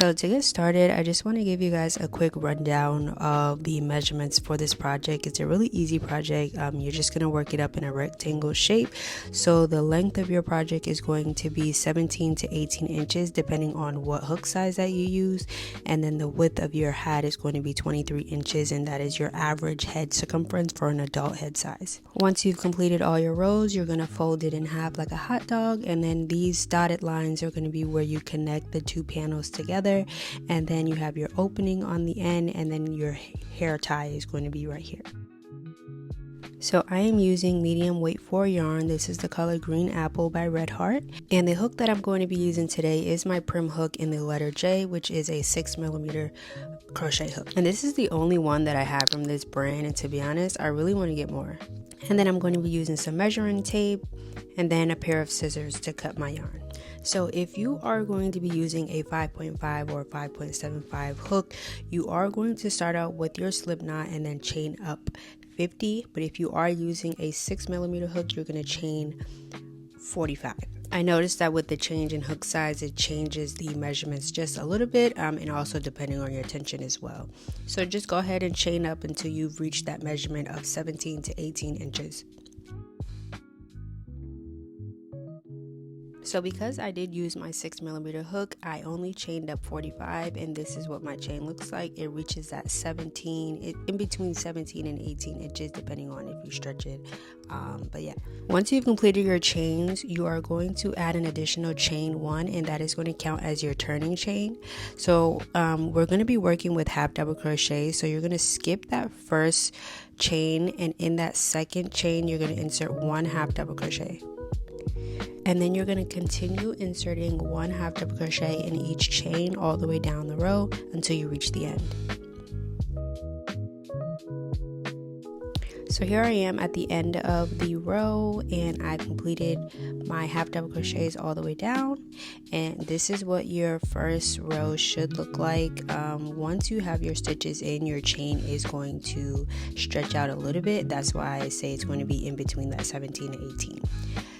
So to get started, I just want to give you guys a quick rundown of the measurements for this project. It's a really easy project. You're just going to work it up in a rectangle shape. So the length of your project is going to be 17 to 18 inches depending on what hook size that you use. And then the width of your hat is going to be 23 inches, and that is your average head circumference for an adult head size. Once you've completed all your rows, you're going to fold it in half like a hot dog, and then these dotted lines are going to be where you connect the two panels together. And then you have your opening on the end, and then your hair tie is going to be right here. So I am using medium weight 4 yarn. This is the color Green Apple by Red Heart, and the hook that I'm going to be using today is my prim hook in the letter J, which is a 6mm crochet hook, and this is the only one that I have from this brand, and to be honest, I really want to get more. And then I'm going to be using some measuring tape and then a pair of scissors to cut my yarn. So if you are going to be using a 5.5 or 5.75 hook, you are going to start out with your slip knot and then chain up 50. But if you are using a 6mm hook, you're going to chain 45. I noticed that with the change in hook size, it changes the measurements just a little bit, and also depending on your tension as well. So just go ahead and chain up until you've reached that measurement of 17 to 18 inches. So because I did use my 6mm hook, I only chained up 45, and this is what my chain looks like. It reaches that 17, in between 17 and 18 inches depending on if you stretch it. But yeah, once you've completed your chains, you are going to add an additional chain 1, and that is going to count as your turning chain. So we're going to be working with half double crochet, so you're going to skip that first chain, and in that second chain you're going to insert 1 half double crochet. And then you're going to continue inserting 1 half double crochet in each chain all the way down the row until you reach the end. So here I am at the end of the row, and I completed my half double crochets all the way down, and this is what your first row should look like. Once you have your stitches in, your chain is going to stretch out a little bit. That's why I say it's going to be in between that 17 and 18.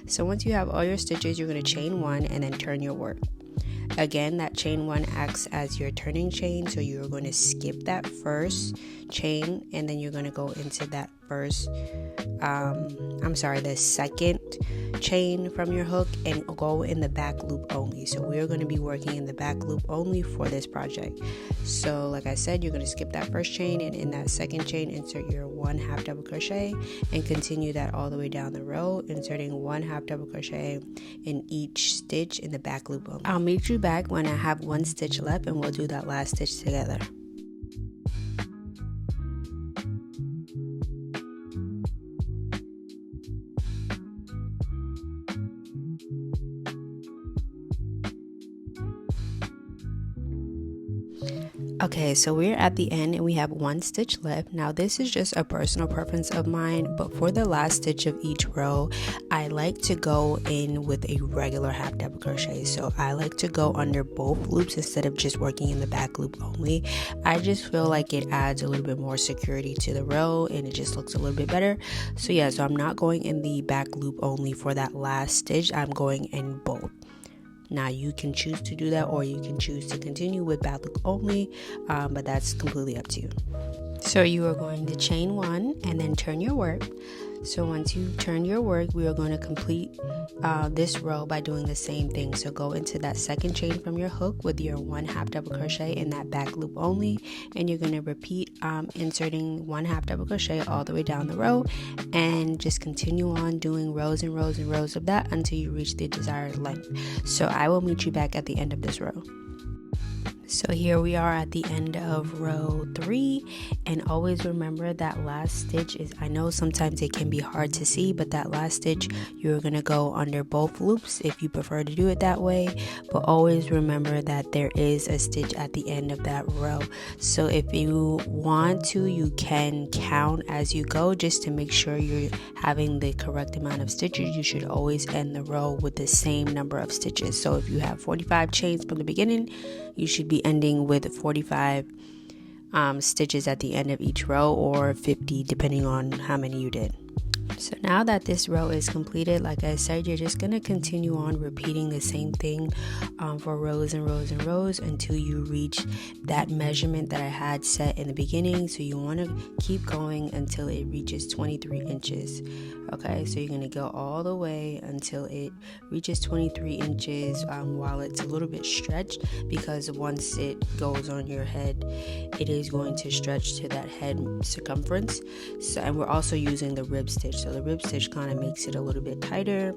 So once you have all your stitches, you're going to chain 1 and then turn your work. Again, that chain 1 acts as your turning chain, so you're going to skip that first chain, and then you're going to go into that the second chain from your hook and go in the back loop only. So we're going to be working in the back loop only for this project. So like I said, you're going to skip that first chain, and in that second chain insert your 1 half double crochet and continue that all the way down the row, inserting 1 half double crochet in each stitch in the back loop only. I'll meet you back when I have 1 stitch left, and we'll do that last stitch together. Okay, so we're at the end and we have 1 stitch left. Now this is just a personal preference of mine, but for the last stitch of each row, I like to go in with a regular half double crochet. So I like to go under both loops instead of just working in the back loop only. I just feel like it adds a little bit more security to the row, and it just looks a little bit better. So yeah, so I'm not going in the back loop only for that last stitch. I'm going in both. Now you can choose to do that, or you can choose to continue with back loop only, but that's completely up to you. So you are going to chain 1 and then turn your work. So once you turn your work, we are going to complete this row by doing the same thing. So go into that second chain from your hook with your 1 half double crochet in that back loop only, and you're going to repeat inserting 1 half double crochet all the way down the row, and just continue on doing rows and rows and rows of that until you reach the desired length. So I will meet you back at the end of this row. So here we are at the end of row 3, and always remember that last stitch is, I know sometimes it can be hard to see, but that last stitch you're going to go under both loops if you prefer to do it that way, but always remember that there is a stitch at the end of that row. So if you want to, you can count as you go just to make sure you're having the correct amount of stitches. You should always end the row with the same number of stitches. So if you have 45 chains from the beginning, you should be ending with 45 stitches at the end of each row, or 50 depending on how many you did. So now that this row is completed, like I said, you're just going to continue on repeating the same thing for rows and rows and rows until you reach that measurement that I had set in the beginning. So you want to keep going until it reaches 23 inches. Okay, so you're going to go all the way until it reaches 23 inches while it's a little bit stretched, because once it goes on your head, it is going to stretch to that head circumference. So, and we're also using the rib stitch. So the rib stitch kind of makes it a little bit tighter,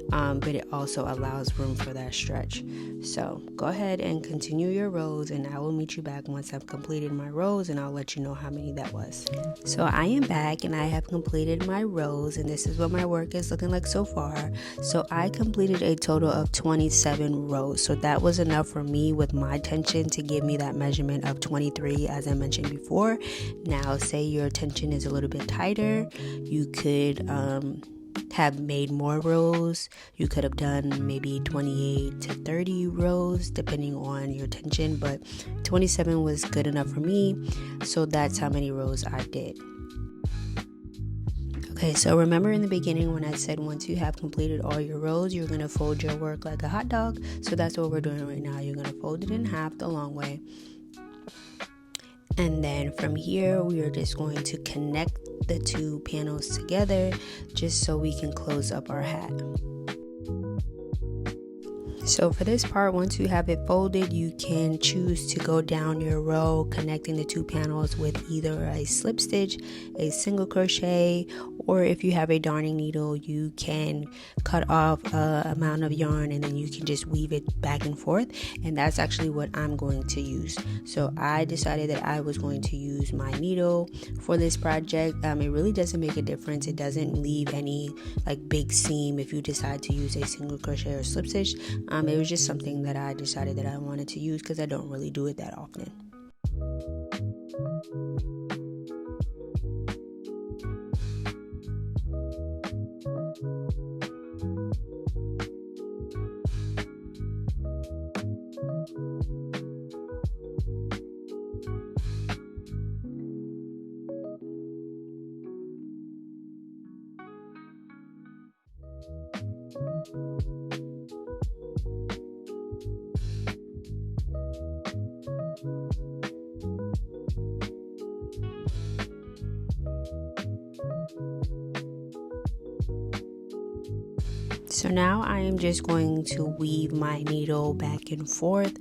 but it also allows room for that stretch. So go ahead and continue your rows, and I will meet you back once I've completed my rows, and I'll let you know how many that was. So I am back and I have completed my rows, and this is what my work is looking like so far. So I completed a total of 27 rows. So that was enough for me with my tension to give me that measurement of 23, as I mentioned before. Now say your tension is a little bit tighter, you could have made more rows. You could have done maybe 28 to 30 rows depending on your tension, but 27 was good enough for me, so that's how many rows I did. Okay, so remember in the beginning when I said once you have completed all your rows, you're going to fold your work like a hot dog. So that's what we're doing right now. You're going to fold it in half the long way. And then from here, we are just going to connect the two panels together just so we can close up our hat. So for this part, once you have it folded, you can choose to go down your row connecting the two panels with either a slip stitch, a single crochet, or if you have a darning needle, you can cut off a amount of yarn and then you can just weave it back and forth. And that's actually what I'm going to use. So I decided that I was going to use my needle for this project. It really doesn't make a difference. It doesn't leave any like big seam if you decide to use a single crochet or slip stitch. It was just something that I decided that I wanted to use because I don't really do it that often. So now I am just going to weave my needle back and forth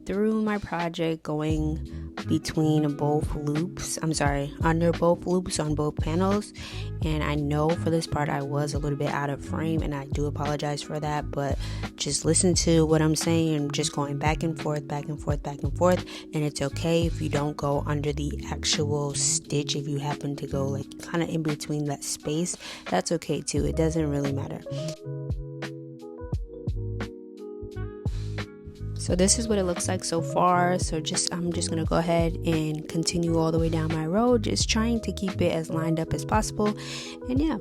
through my project, going between both loops, under both loops on both panels. And I know for this part I was a little bit out of frame, and I do apologize for that, but just listen to what I'm saying. I'm just going back and forth, back and forth, back and forth, and it's okay if you don't go under the actual stitch. If you happen to go like kind of in between that space, that's okay too. It doesn't really matter. So this is what it looks like so far. So I'm just gonna go ahead and continue all the way down my row, just trying to keep it as lined up as possible. And yeah.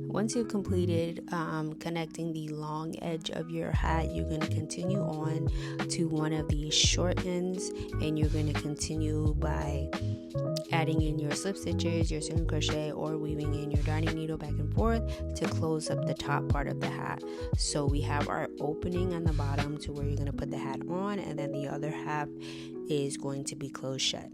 Once you've completed connecting the long edge of your hat, you're going to continue on to one of the short ends, and you're going to continue by adding in your slip stitches, your single crochet, or weaving in your darning needle back and forth to close up the top part of the hat. So we have our opening on the bottom to where you're going to put the hat on, and then the other half is going to be closed shut.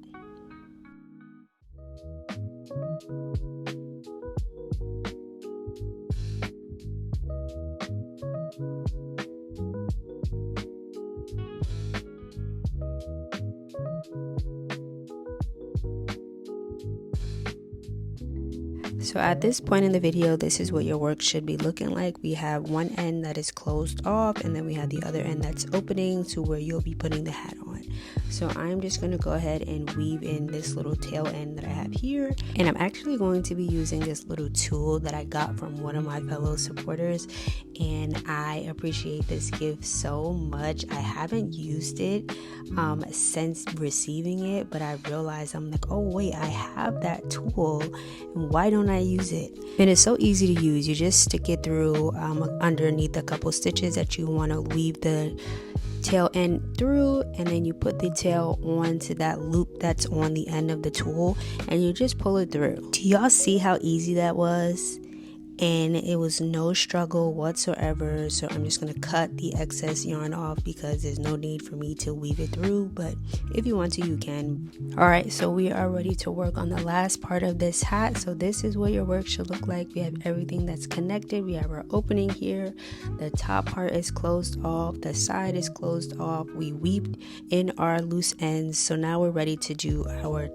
So at this point in the video, this is what your work should be looking like. We have one end that is closed off, and then we have the other end that's opening to where you'll be putting the hat on. So I'm just going to go ahead and weave in this little tail end that I have here. And I'm actually going to be using this little tool that I got from one of my fellow supporters. And I appreciate this gift so much. I haven't used it since receiving it, but I realized I'm like, oh wait, I have that tool. And why don't I use it? And it's so easy to use. You just stick it through underneath a couple stitches that you want to weave the tail end through, and then you put the tail onto that loop that's on the end of the tool, and you just pull it through. Do y'all see how easy that was? And it was no struggle whatsoever. So I'm just going to cut the excess yarn off because there's no need for me to weave it through, but if you want to, you can. Alright, so we are ready to work on the last part of this hat. So this is what your work should look like. We have everything that's connected. We have our opening here. The top part is closed off. The side is closed off. We weaved in our loose ends. So now we're ready to do our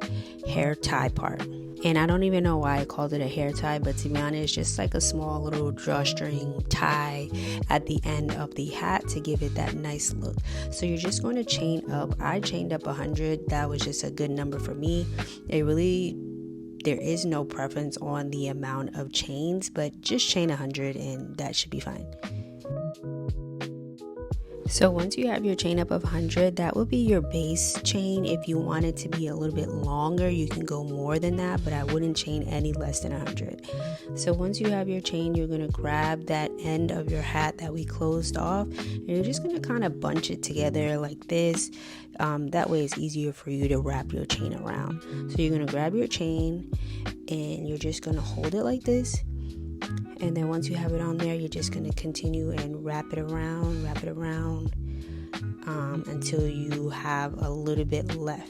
hair tie part. And I don't even know why I called it a hair tie, but to be honest, it's just like a small little drawstring tie at the end of the hat to give it that nice look. So you're just going to chain up. I chained up 100. That was just a good number for me. There is no preference on the amount of chains, but just chain 100 and that should be fine. So once you have your chain up of 100, that will be your base chain. If you want it to be a little bit longer, you can go more than that, but I wouldn't chain any less than 100. So once you have your chain, you're going to grab that end of your hat that we closed off, and you're just going to kind of bunch it together like this. That way it's easier for you to wrap your chain around. So you're going to grab your chain and you're just going to hold it like this. And then once you have it on there, you're just going to continue and wrap it around until you have a little bit left.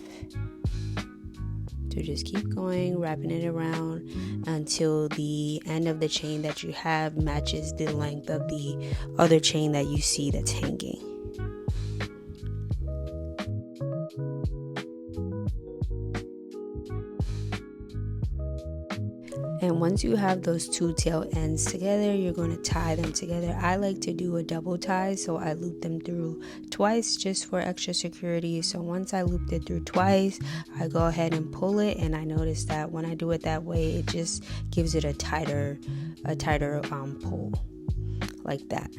So just keep going, wrapping it around until the end of the chain that you have matches the length of the other chain that you see that's hanging. And once you have those two tail ends together, you're going to tie them together. I like to do a double tie, so I loop them through twice just for extra security. So once I looped it through twice, I go ahead and pull it, and I notice that when I do it that way, it just gives it a tighter pull like that.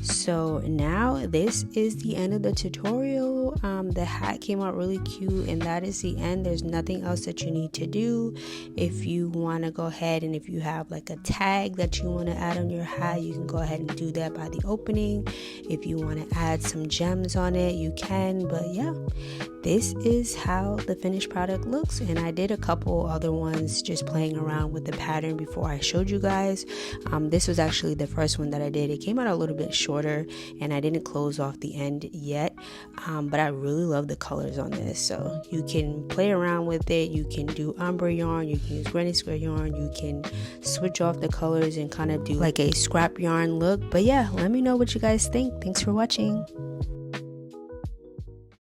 So now this is the end of the tutorial. The hat came out really cute, and that is the end. There's nothing else that you need to do. If you want to go ahead and if you have like a tag that you want to add on your hat, you can go ahead and do that by the opening. If you want to add some gems on it, you can. But yeah, this is how the finished product looks, and I did a couple other ones just playing around with the pattern before I showed you guys. This was actually the first one that I did. It came out a little bit shorter, and I didn't close off the end yet, but I really love the colors on this. So you can play around with it. You can do ombre yarn, you can use granny square yarn, you can switch off the colors and kind of do like a scrap yarn look. But yeah, let me know what you guys think. Thanks for watching.